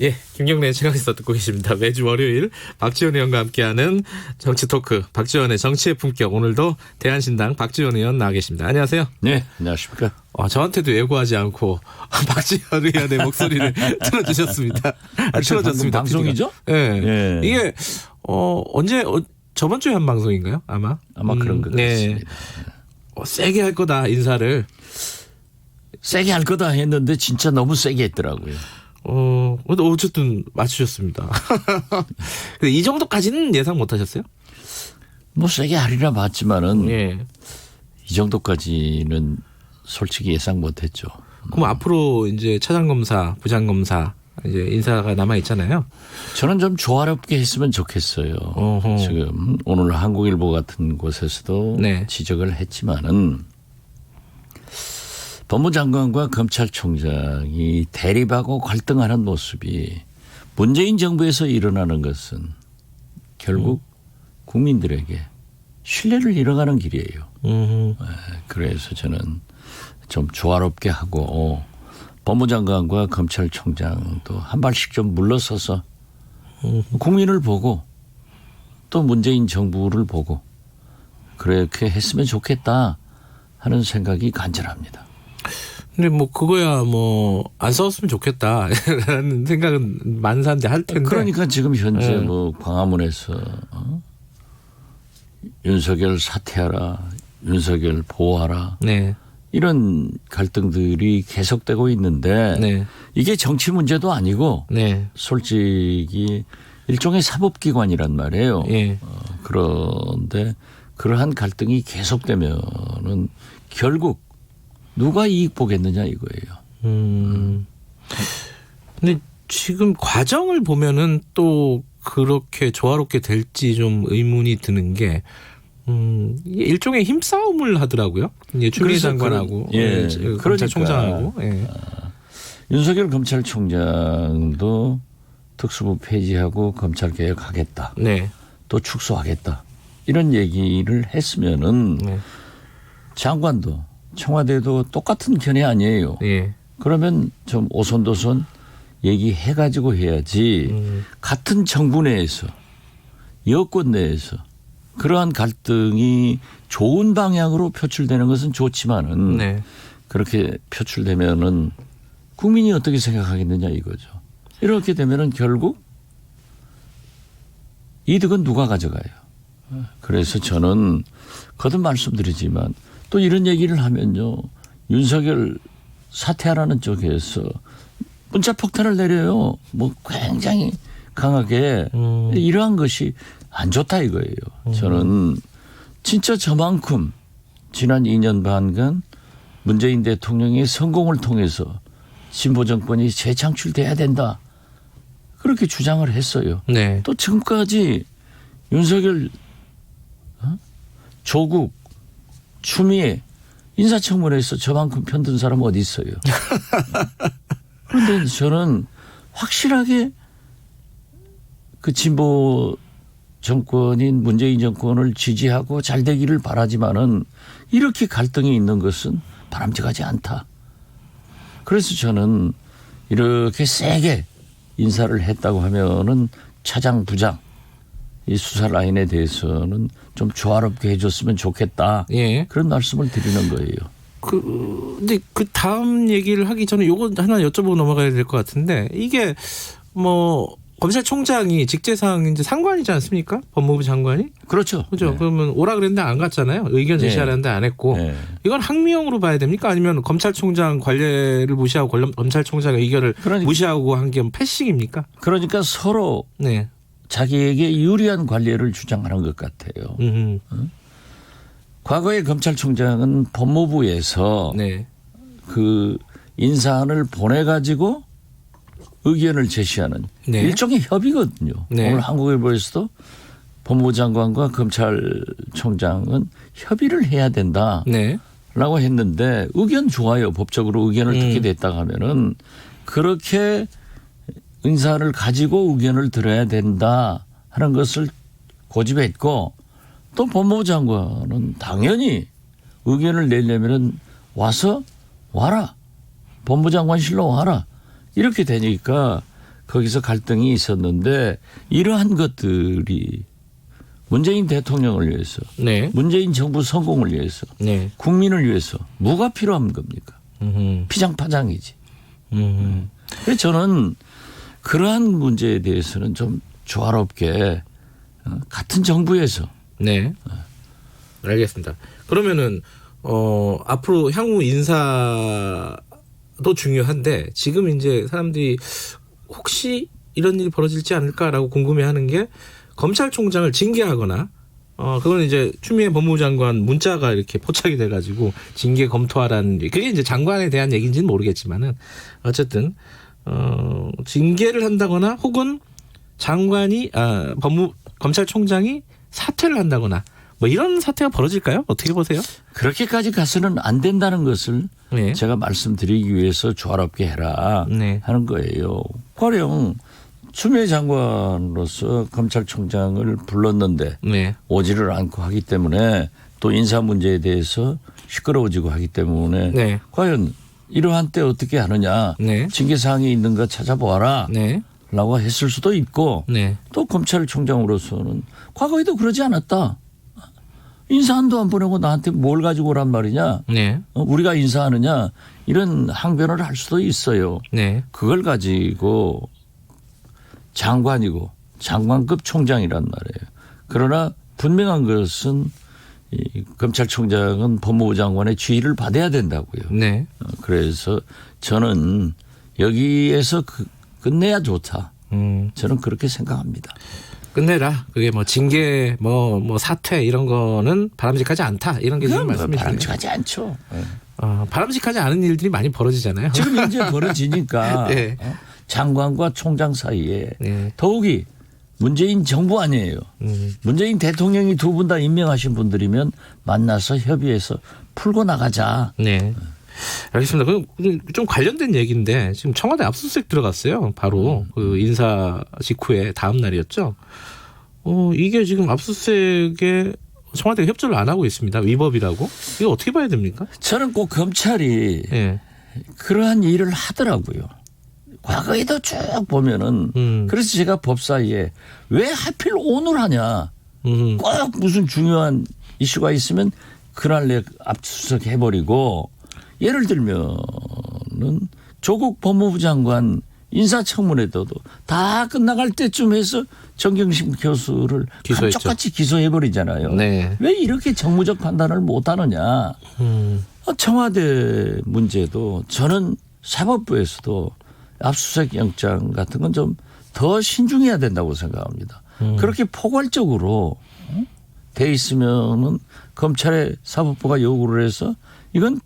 예, 김경래의 최강시사 듣고 계십니다. 매주 월요일 박지원 의원과 함께하는 정치 토크, 박지원의 정치의 품격. 오늘도 대한신당 박지원 의원 나와 계십니다. 안녕하세요. 네, 안녕하십니까. 저한테도 예고하지 않고 박지원 의원의 목소리를 틀어주셨습니다. 틀어줬습니다. 방송이죠? 네. 예. 이게 언제 저번 주에 한 방송인가요? 아마 그런 것 같습니다. 세게 할 거다 인사를. 세게 할 거다 했는데 진짜 너무 세게 했더라고요. 어쨌든 맞추셨습니다. 근데 이 정도까지는 예상 못 하셨어요? 뭐 세게 하리라 봤지만은 예. 이 정도까지는 솔직히 예상 못 했죠. 그럼 앞으로 이제 차장검사, 부장검사 이제 인사가 남아 있잖아요. 저는 좀 조화롭게 했으면 좋겠어요. 어허. 지금 오늘 한국일보 같은 곳에서도 네. 지적을 했지만은 법무장관과 검찰총장이 대립하고 갈등하는 모습이 문재인 정부에서 일어나는 것은 결국 국민들에게 신뢰를 잃어가는 길이에요. 그래서 저는 좀 조화롭게 하고 법무장관과 검찰총장도 한 발씩 좀 물러서서 국민을 보고 또 문재인 정부를 보고 그렇게 했으면 좋겠다 하는 생각이 간절합니다. 근데 뭐 그거야 뭐 안 싸웠으면 좋겠다라는 생각은 많은 사람들이 할 텐데. 그러니까 지금 현재 뭐 광화문에서 윤석열 사퇴하라, 윤석열 보호하라. 네. 이런 갈등들이 계속되고 있는데 네. 이게 정치 문제도 아니고 네. 솔직히 일종의 사법기관이란 말이에요. 예. 그런데 그러한 갈등이 계속되면은 결국 누가 이익 보겠느냐 이거예요. 근데 지금 과정을 보면은 또 그렇게 조화롭게 될지 좀 의문이 드는 게 이게 일종의 힘싸움을 하더라고요. 이제 추미애 장관하고 검찰총장하고. 예. 윤석열 검찰총장도 특수부 폐지하고 검찰 개혁하겠다. 네. 또 축소하겠다. 이런 얘기를 했으면은 네. 장관도 청와대도 똑같은 견해 아니에요. 예. 그러면 좀 오손도손 얘기해가지고 해야지 같은 정부 내에서 여권 내에서 그러한 갈등이 좋은 방향으로 표출되는 것은 좋지만은 네. 그렇게 표출되면은 국민이 어떻게 생각하겠느냐 이거죠. 이렇게 되면은 결국 이득은 누가 가져가요. 그래서 저는 거듭 말씀드리지만 또 이런 얘기를 하면요. 윤석열 사퇴하라는 쪽에서 문자 폭탄을 내려요. 뭐 굉장히 강하게 이러한 것이 안 좋다 이거예요. 저는 진짜 저만큼 지난 2년 반간 문재인 대통령의 성공을 통해서 진보 정권이 재창출돼야 된다. 그렇게 주장을 했어요. 네. 또 지금까지 윤석열 조국 추미애 인사청문회에서 저만큼 편든 사람 어디 있어요. 그런데 저는 확실하게 그 진보 정권인 문재인 정권을 지지하고 잘 되기를 바라지만은 이렇게 갈등이 있는 것은 바람직하지 않다. 그래서 저는 이렇게 세게 인사를 했다고 하면은 차장 부장 이 수사 라인에 대해서는 좀 조화롭게 해줬으면 좋겠다. 예. 그런 말씀을 드리는 거예요. 근데 그 다음 얘기를 하기 전에 요거 하나 여쭤보고 넘어가야 될 것 같은데 이게 뭐 검찰총장이 직제상 이제 상관이지 않습니까? 법무부 장관이? 그렇죠. 그죠. 네. 그러면 오라 그랬는데 안 갔잖아요. 의견 제시하라는데 안 했고. 네. 이건 항미형으로 봐야 됩니까? 아니면 검찰총장 관례를 무시하고 검찰총장의 의견을 무시하고 한 게 패싱입니까? 그러니까 서로 네. 자기에게 유리한 관례를 주장하는 것 같아요. 과거에 검찰총장은 법무부에서 네. 그 인사안을 보내가지고 의견을 제시하는 네. 일종의 협의거든요. 네. 오늘 한국일보에서도 법무부 장관과 검찰총장은 협의를 해야 된다라고 네. 했는데 의견 좋아요. 법적으로 의견을 듣게 됐다 하면은 그렇게 인사를 가지고 의견을 들어야 된다 하는 것을 고집했고 또 법무부 장관은 당연히 의견을 내려면은 와라. 법무장관실로 와라. 이렇게 되니까 거기서 갈등이 있었는데 이러한 것들이 문재인 대통령을 위해서 네. 문재인 정부 성공을 위해서 네. 국민을 위해서 뭐가 필요한 겁니까? 피장파장이지. 그래서 저는 그러한 문제에 대해서는 좀 조화롭게 같은 정부에서 네. 알겠습니다. 그러면은 앞으로 향후 인사도 중요한데 지금 이제 사람들이 혹시 이런 일이 벌어질지 않을까라고 궁금해하는 게 검찰총장을 징계하거나 그건 이제 추미애 법무부 장관 문자가 이렇게 포착이 돼가지고 징계 검토하라는 그게 이제 장관에 대한 얘기인지는 모르겠지만은 어쨌든 징계를 한다거나 혹은 장관이 검찰총장이 사퇴를 한다거나 뭐 이런 사태가 벌어질까요? 어떻게 보세요? 그렇게까지 가서는 안 된다는 것을 네. 제가 말씀드리기 위해서 조화롭게 해라 네. 하는 거예요. 가령 추미애 장관으로서 검찰총장을 불렀는데 네. 오지를 않고 하기 때문에 또 인사 문제에 대해서 시끄러워지고 하기 때문에 네. 과연 이러한 때 어떻게 하느냐 네. 징계 사항이 있는가 찾아보아라 네. 라고 했을 수도 있고 네. 또 검찰총장으로서는 과거에도 그러지 않았다. 인사한도 안 보내고 나한테 뭘 가지고 오란 말이냐. 네. 우리가 인사하느냐 이런 항변을 할 수도 있어요. 네. 그걸 가지고 장관이고 장관급 총장이란 말이에요. 그러나 분명한 것은 이 검찰총장은 법무부 장관의 지휘를 받아야 된다고요. 네. 그래서 저는 여기에서 끝내야 좋다. 저는 그렇게 생각합니다. 끝내라. 그게 뭐 징계, 뭐 사퇴 이런 거는 바람직하지 않다. 이런 게 지금 말씀이시네요. 바람직하지 않죠. 네. 바람직하지 않은 일들이 많이 벌어지잖아요. 지금 현재 벌어지니까 네. 장관과 총장 사이에 네. 더욱이 문재인 정부 아니에요. 문재인 대통령이 두 분 다 임명하신 분들이면 만나서 협의해서 풀고 나가자. 네. 알겠습니다. 그럼 좀 관련된 얘기인데 지금 청와대 압수수색 들어갔어요. 바로 그 인사 직후에 다음 날이었죠. 이게 지금 압수수색에 청와대가 협조를 안 하고 있습니다. 위법이라고. 이거 어떻게 봐야 됩니까? 저는 꼭 검찰이 네. 그러한 일을 하더라고요. 과거에도 쭉 보면은 그래서 제가 법사위에 왜 하필 오늘 하냐. 꼭 무슨 중요한 이슈가 있으면 그날 내 압수수색 해버리고 예를 들면은 조국 법무부 장관 인사청문회도 다 끝나갈 때쯤 해서 정경심 교수를 기소했죠. 감쪽같이 기소해버리잖아요. 네. 왜 이렇게 정무적 판단을 못하느냐. 청와대 문제도 저는 사법부에서도 압수수색 영장 같은 건 좀 더 신중해야 된다고 생각합니다. 그렇게 포괄적으로 돼 있으면은 검찰의 사법부가 요구를 해서 이건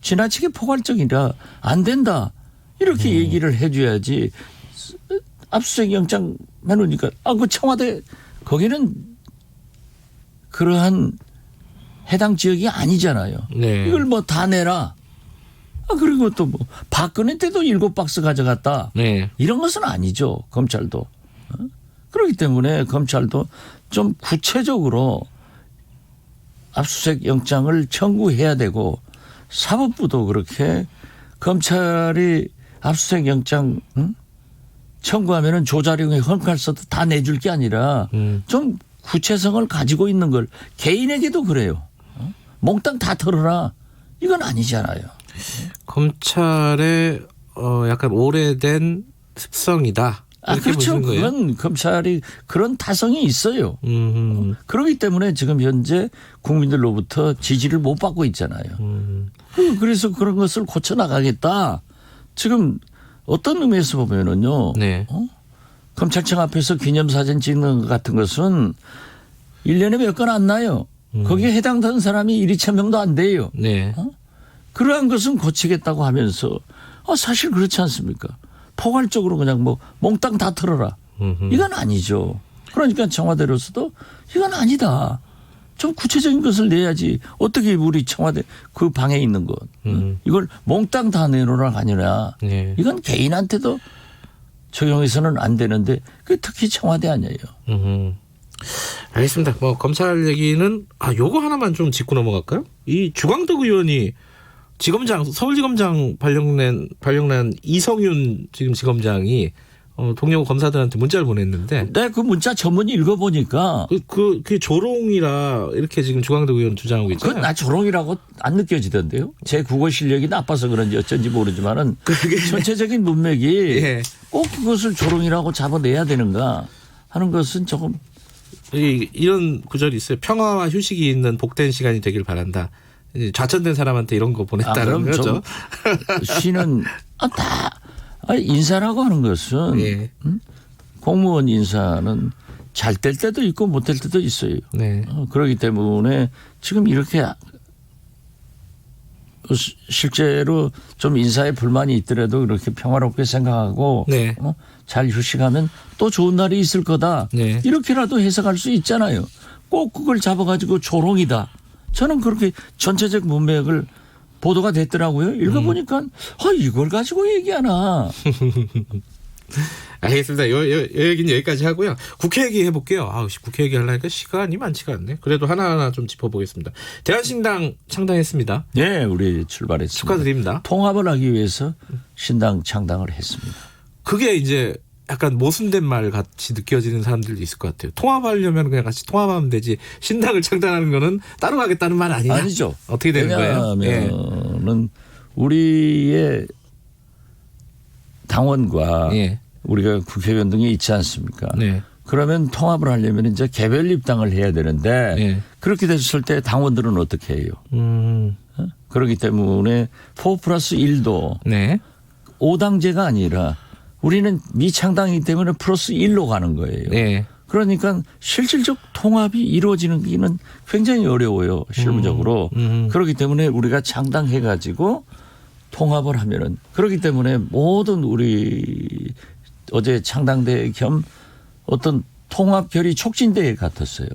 지나치게 포괄적이라 안 된다. 이렇게 얘기를 해 줘야지. 압수수색 영장 해놓으니까 그 청와대 거기는 그러한 해당 지역이 아니잖아요. 네. 이걸 뭐 다 내라. 그리고 또 뭐 박근혜 때도 7박스 가져갔다. 네. 이런 것은 아니죠. 검찰도. 그렇기 때문에 검찰도 좀 구체적으로 압수수색 영장을 청구해야 되고 사법부도 그렇게 검찰이 압수수색 영장 청구하면은 조자룡의 헌칼서도 다 내줄 게 아니라 좀 구체성을 가지고 있는 걸 개인에게도 그래요. 몽땅 다 털어라. 이건 아니잖아요. 검찰의 약간 오래된 습성이다. 이렇게 그렇죠. 보시는 거예요? 그건 검찰이 그런 타성이 있어요. 그렇기 때문에 지금 현재 국민들로부터 지지를 못 받고 있잖아요. 그래서 그런 것을 고쳐나가겠다. 지금 어떤 의미에서 보면은요. 네. 검찰청 앞에서 기념사진 찍는 것 같은 것은 1년에 몇 건 안 나요. 거기에 해당되는 사람이 1, 2천 명도 안 돼요. 네. 그러한 것은 고치겠다고 하면서 사실 그렇지 않습니까? 포괄적으로 그냥 뭐 몽땅 다 털어라. 이건 아니죠. 그러니까 청와대로서도 이건 아니다. 좀 구체적인 것을 내야지. 어떻게 우리 청와대 그 방에 있는 것. 이걸 몽땅 다 내놓으라 아니라 네. 이건 개인한테도 적용해서는 안 되는데 특히 청와대 아니에요. 알겠습니다. 뭐 검찰 얘기는 요거 하나만 좀 짚고 넘어갈까요? 이 주광덕 의원이 지검장 서울지검장 발령난 이성윤 지금 지검장이 동료 검사들한테 문자를 보냈는데. 네, 그 문자 전문이 읽어보니까. 그게 조롱이라 이렇게 지금 주광덕 의원 주장하고 있잖아요. 그건 나 조롱이라고 안 느껴지던데요. 제 국어 실력이 나빠서 그런지 어쩐지 모르지만은 전체적인 문맥이 예. 꼭 그것을 조롱이라고 잡아내야 되는가 하는 것은 조금. 이런 구절이 있어요. 평화와 휴식이 있는 복된 시간이 되길 바란다. 좌천된 사람한테 이런 거 보냈다는 거죠. 쉬는 인사라고 하는 것은 예. 공무원 인사는 잘 될 때도 있고 못 될 때도 있어요. 네. 그렇기 때문에 지금 이렇게 실제로 좀 인사에 불만이 있더라도 그렇게 평화롭게 생각하고 네. 잘 휴식하면 또 좋은 날이 있을 거다. 네. 이렇게라도 해석할 수 있잖아요. 꼭 그걸 잡아가지고 조롱이다. 저는 그렇게 전체적 문맥을 보도가 됐더라고요. 읽어보니까 이걸 가지고 얘기하나. 알겠습니다. 요 얘기는 여기까지 하고요. 국회 얘기 해볼게요. 국회 얘기 하려니까 시간이 많지가 않네. 그래도 하나하나 좀 짚어보겠습니다. 대한신당 창당했습니다. 네, 우리 출발했습니다. 축하드립니다. 통합을 하기 위해서 신당 창당을 했습니다. 그게 이제 약간 모순된 말 같이 느껴지는 사람들도 있을 것 같아요. 통합하려면 그냥 같이 통합하면 되지. 신당을 창당하는 거는 따로 가겠다는 말 아니냐? 아니죠. 어떻게 되는 거예요? 왜냐하면은 우리의 당원과 우리가 국회의원 등이 있지 않습니까? 네. 그러면 통합을 하려면 이제 개별 입당을 해야 되는데 그렇게 됐을 때 당원들은 어떻게 해요? 그렇기 때문에 4+1도 5당제가 아니라 우리는 미창당이기 때문에 플러스 1로 가는 거예요. 네. 그러니까 실질적 통합이 이루어지는 게는 굉장히 어려워요. 실무적으로. 그렇기 때문에 우리가 창당해가지고 통합을 하면은 그렇기 때문에 모든 우리 어제 창당대 겸 어떤 통합 결의 촉진대회 같았어요.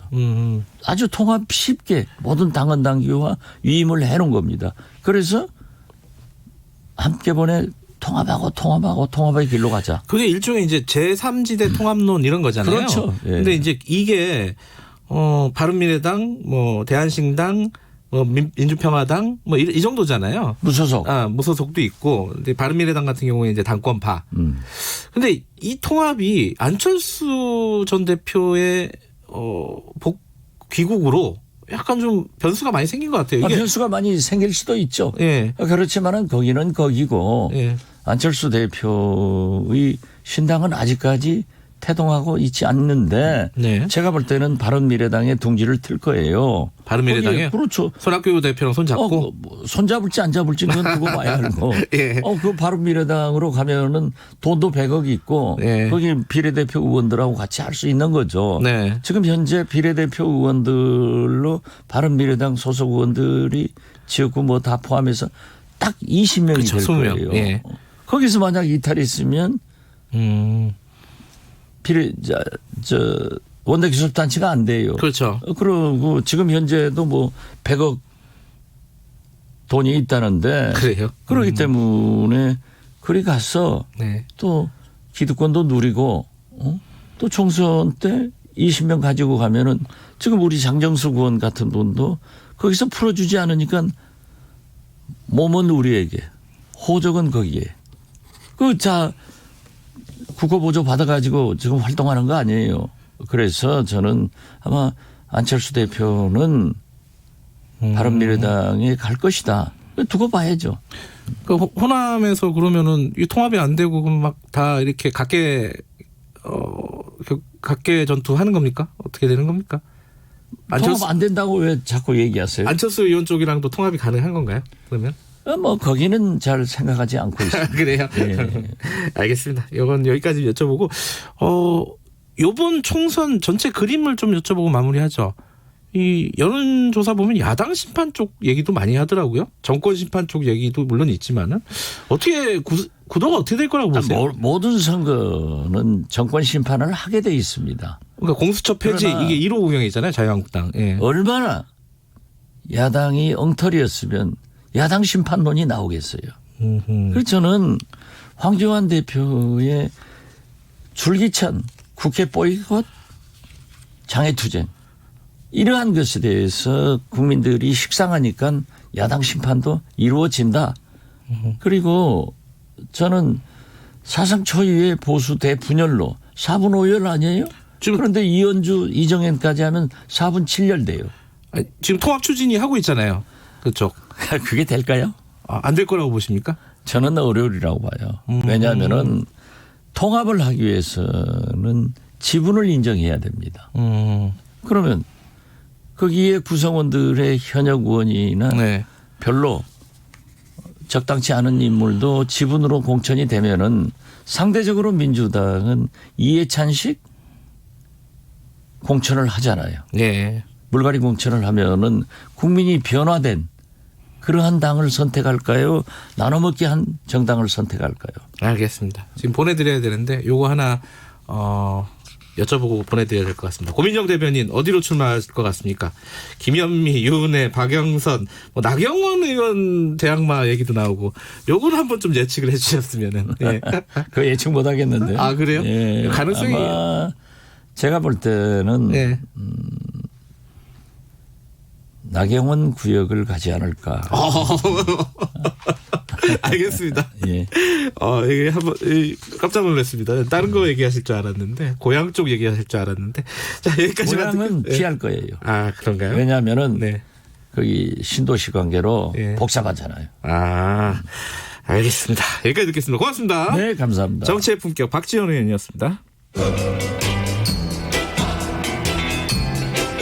아주 통합 쉽게 모든 당원 당규와 위임을 해놓은 겁니다. 그래서 한꺼번에 통합의 길로 가자. 그게 일종의 이제 제3지대 통합론 이런 거잖아요. 그렇죠. 예. 근데 이제 이게 바른미래당, 대한신당, 민주평화당 이 정도잖아요. 무소속. 무소속도 있고. 근데 바른미래당 같은 경우에 이제 당권파. 근데 이 통합이 안철수 전 대표의 귀국으로 약간 좀 변수가 많이 생긴 것 같아요. 이게 변수가 많이 생길 수도 있죠. 예. 그렇지만은 거기는 거기고 안철수 대표의 신당은 아직까지 태동하고 있지 않는데 제가 볼 때는 바른미래당의 둥지를 틀 거예요. 바른미래당이요? 그렇죠. 손학규 대표랑 손잡고 손잡을지 안 잡을지 그건 두고 봐야 알고. 그 바른미래당으로 가면은 돈도 100억 있고 거기 비례대표 의원들하고 같이 할 수 있는 거죠. 지금 현재 비례대표 의원들로 바른미래당 소속 의원들이 지역구 뭐 다 포함해서 딱 20명이 그렇죠, 될 20명. 거예요. 거기서 만약 이탈했으면 원내교섭단체가 안 돼요. 그렇죠. 그리고 지금 현재도 뭐 100억 돈이 있다는데. 그래요? 그렇기 때문에 그리 가서 또 기득권도 누리고 또 총선 때 20명 가지고 가면은 지금 우리 장정숙 의원 같은 분도 거기서 풀어주지 않으니까 몸은 우리에게 호적은 거기에. 국고보조 받아가지고 지금 활동하는 거 아니에요. 그래서 저는 아마 안철수 대표는 바른미래당에 갈 것이다. 두고 봐야죠. 그 호남에서 그러면은 이 통합이 안 되고 막 다 이렇게 각계 전투하는 겁니까? 어떻게 되는 겁니까? 통합 안 된다고 왜 자꾸 얘기하세요? 안철수 의원 쪽이랑도 통합이 가능한 건가요? 그러면? 거기는 잘 생각하지 않고 있습니다. 그래요? 알겠습니다. 이건 여기까지 여쭤보고, 요번 총선 전체 그림을 좀 여쭤보고 마무리하죠. 이 여론조사 보면 야당 심판 쪽 얘기도 많이 하더라고요. 정권 심판 쪽 얘기도 물론 있지만은 어떻게 구도가 어떻게 될 거라고 보세요? 모든 선거는 정권 심판을 하게 돼 있습니다. 그러니까 공수처 폐지 이게 1호 공약이잖아요. 자유한국당. 얼마나 야당이 엉터리였으면 야당 심판론이 나오겠어요. 그래서 저는 황교안 대표의 줄기찬 국회 보이콧 장애투쟁 이러한 것에 대해서 국민들이 식상하니까 야당 심판도 이루어진다. 그리고 저는 사상 초유의 보수 대분열로 4분 5열 아니에요? 그런데 이현주, 이정현까지 하면 4분 7열 돼요. 지금 통합 추진이 하고 있잖아요. 그쪽. 그게 될까요? 안 될 거라고 보십니까? 저는 어려울이라고 봐요. 왜냐하면은 통합을 하기 위해서는 지분을 인정해야 됩니다. 그러면 거기에 구성원들의 현역 의원이나 네. 별로 적당치 않은 인물도 지분으로 공천이 되면은 상대적으로 민주당은 이해찬식 공천을 하잖아요. 네. 물갈이 공천을 하면은 국민이 변화된 그러한 당을 선택할까요? 나눠먹기 한 정당을 선택할까요? 알겠습니다. 지금 보내드려야 되는데 요거 하나 여쭤보고 보내드려야 될 것 같습니다. 고민정 대변인 어디로 출마할 것 같습니까? 김현미, 유은혜, 박영선, 나경원 의원 대항마 얘기도 나오고 요걸 한번 좀 예측을 해주셨으면은. 예. 그 예측 못 하겠는데. 아 그래요? 예. 가능성이. 아마 제가 볼 때는 예. 나경원 구역을 가지 않을까. 알겠습니다. 예. 이게 한번 깜짝 놀랐습니다. 다른 거 얘기하실 줄 알았는데 고향 쪽 얘기하실 줄 알았는데 자 여기까지만 고향은 듣고. 피할 거예요. 아 그런가요? 왜냐하면은 네. 거기 신도시 관계로 예. 복잡하잖아요. 알겠습니다. 여기까지 듣겠습니다. 고맙습니다. 네, 감사합니다. 정치의 품격 박지원 의원이었습니다.